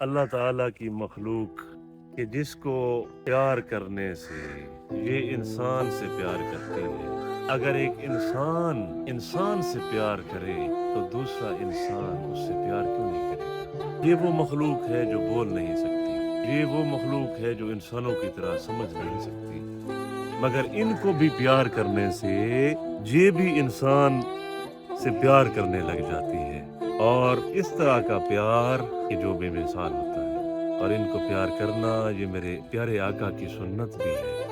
अल्लाह ताला की मखलूक कि जिसको प्यार करने से ये इंसान से प्यार करती है। अगर एक इंसान इंसान से प्यार करे तो दूसरा इंसान उससे प्यार क्यों नहीं करेगा। ये वो मखलूक है जो बोल नहीं सकती, ये वो मखलूक है जो इंसानों की तरह समझ नहीं सकती, मगर इनको भी प्यार करने से ये भी इंसान से प्यार करने लग जाती है। और इस तरह का प्यार ये जो बेमिसाल होता है। और इनको प्यार करना ये मेरे प्यारे आका की सुन्नत भी है।